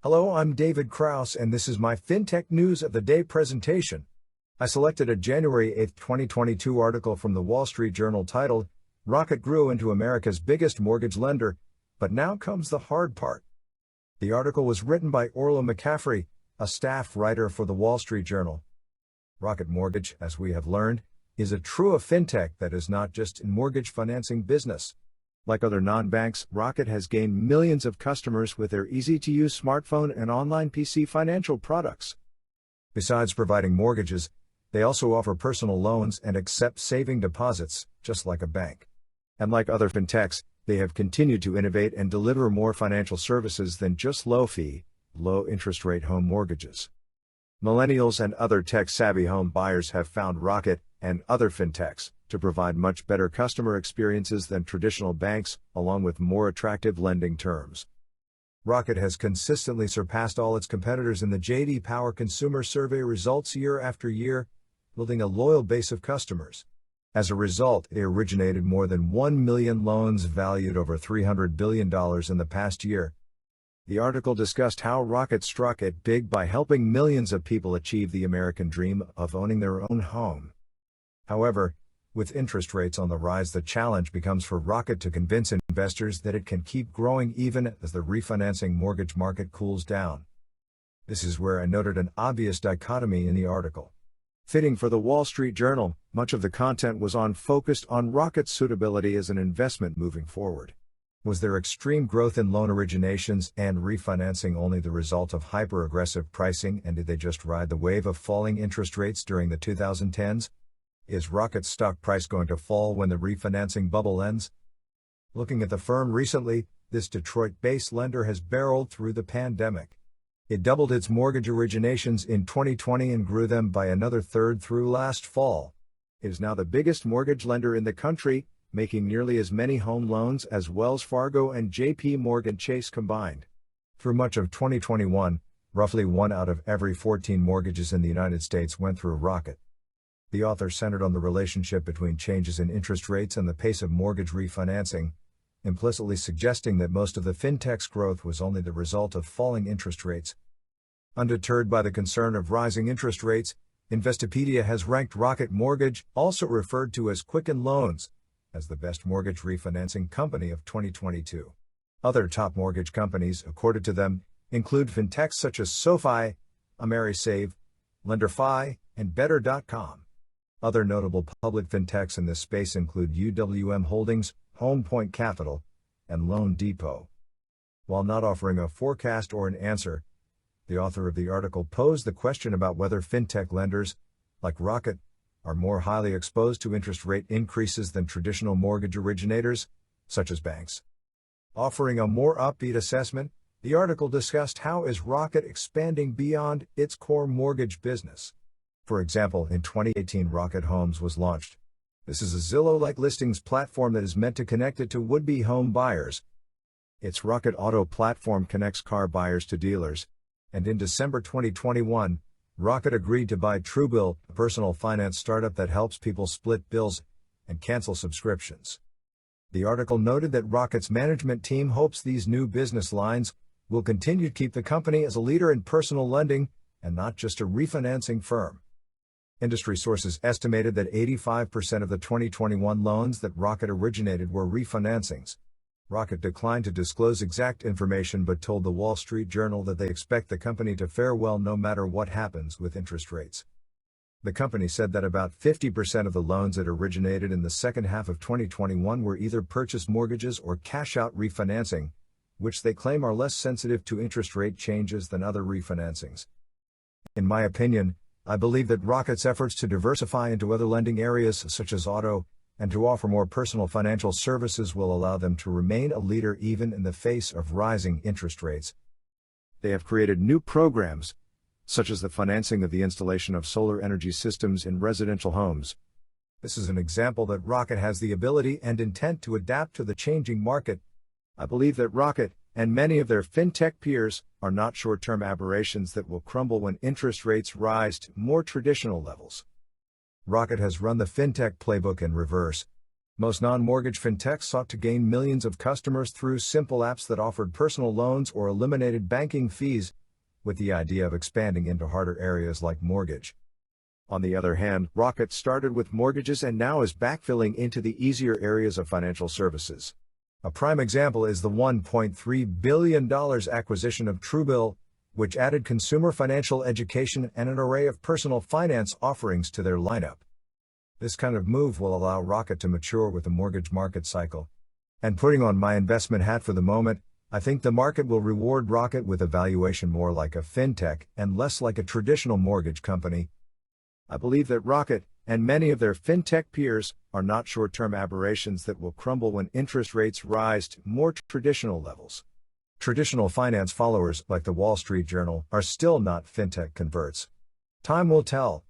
Hello, I'm David Kraus, and this is my FinTech News of the Day presentation. I selected a January 8, 2022 article from the Wall Street Journal titled, "Rocket Grew into America's Biggest Mortgage Lender, but Now Comes the Hard Part." The article was written by Orla McCaffrey, a staff writer for the Wall Street Journal. Rocket Mortgage, as we have learned, is a true fintech that is not just in mortgage financing business. Like other non-banks, Rocket has gained millions of customers with their easy-to-use smartphone and online PC financial products. Besides providing mortgages, they also offer personal loans and accept saving deposits, just like a bank. And like other fintechs, they have continued to innovate and deliver more financial services than just low-fee, low-interest rate home mortgages. Millennials and other tech-savvy home buyers have found Rocket and other fintechs to provide much better customer experiences than traditional banks, along with more attractive lending terms. Rocket has consistently surpassed all its competitors in the J.D. Power consumer survey results year after year, building a loyal base of customers. As a result, they originated more than 1 million loans valued over $300 billion in the past year. The article discussed how Rocket struck it big by helping millions of people achieve the American dream of owning their own home. However, with interest rates on the rise, the challenge becomes for Rocket to convince investors that it can keep growing even as the refinancing mortgage market cools down. This is where I noted an obvious dichotomy in the article. Fitting for the Wall Street Journal, much of the content was focused on Rocket's suitability as an investment moving forward. Was their extreme growth in loan originations and refinancing only the result of hyper-aggressive pricing, and did they just ride the wave of falling interest rates during the 2010s? Is Rocket's stock price going to fall when the refinancing bubble ends? Looking at the firm recently, this Detroit-based lender has barreled through the pandemic. It doubled its mortgage originations in 2020 and grew them by another third through last fall. It is now the biggest mortgage lender in the country, making nearly as many home loans as Wells Fargo and J.P. Morgan Chase combined. Through much of 2021, roughly 1 out of every 14 mortgages in the United States went through Rocket. The author centered on the relationship between changes in interest rates and the pace of mortgage refinancing, implicitly suggesting that most of the fintech's growth was only the result of falling interest rates. Undeterred by the concern of rising interest rates, Investopedia has ranked Rocket Mortgage, also referred to as Quicken Loans, as the best mortgage refinancing company of 2022. Other top mortgage companies, according to them, include fintechs such as SoFi, AmeriSave, LenderFi, and Better.com. Other notable public fintechs in this space include UWM Holdings, Home Point Capital, and Loan Depot. While not offering a forecast or an answer, the author of the article posed the question about whether fintech lenders, like Rocket, are more highly exposed to interest rate increases than traditional mortgage originators, such as banks. Offering a more upbeat assessment, the article discussed how is Rocket expanding beyond its core mortgage business. For example, in 2018 Rocket Homes was launched. This is a Zillow-like listings platform that is meant to connect it to would-be home buyers. Its Rocket Auto platform connects car buyers to dealers. And in December 2021, Rocket agreed to buy Truebill, a personal finance startup that helps people split bills and cancel subscriptions. The article noted that Rocket's management team hopes these new business lines will continue to keep the company as a leader in personal lending and not just a refinancing firm. Industry sources estimated that 85% of the 2021 loans that Rocket originated were refinancings. Rocket declined to disclose exact information but told the Wall Street Journal that they expect the company to fare well no matter what happens with interest rates. The company said that about 50% of the loans it originated in the second half of 2021 were either purchase mortgages or cash-out refinancing, which they claim are less sensitive to interest rate changes than other refinancings. In my opinion, I believe that Rocket's efforts to diversify into other lending areas such as auto and to offer more personal financial services will allow them to remain a leader even in the face of rising interest rates. They have created new programs, such as the financing of the installation of solar energy systems in residential homes. This is an example that Rocket has the ability and intent to adapt to the changing market. I believe that Rocket and many of their fintech peers are not short-term aberrations that will crumble when interest rates rise to more traditional levels. Rocket has run the fintech playbook in reverse. Most non-mortgage fintechs sought to gain millions of customers through simple apps that offered personal loans or eliminated banking fees, with the idea of expanding into harder areas like mortgage. On the other hand, Rocket started with mortgages and now is backfilling into the easier areas of financial services. A prime example is the $1.3 billion acquisition of Truebill, which added consumer financial education and an array of personal finance offerings to their lineup. This kind of move will allow Rocket to mature with the mortgage market cycle. And putting on my investment hat for the moment, I think the market will reward Rocket with a valuation more like a fintech and less like a traditional mortgage company. I believe that Rocket, and many of their fintech peers, are not short-term aberrations that will crumble when interest rates rise to more traditional levels. Traditional finance followers, like the Wall Street Journal, are still not fintech converts. Time will tell.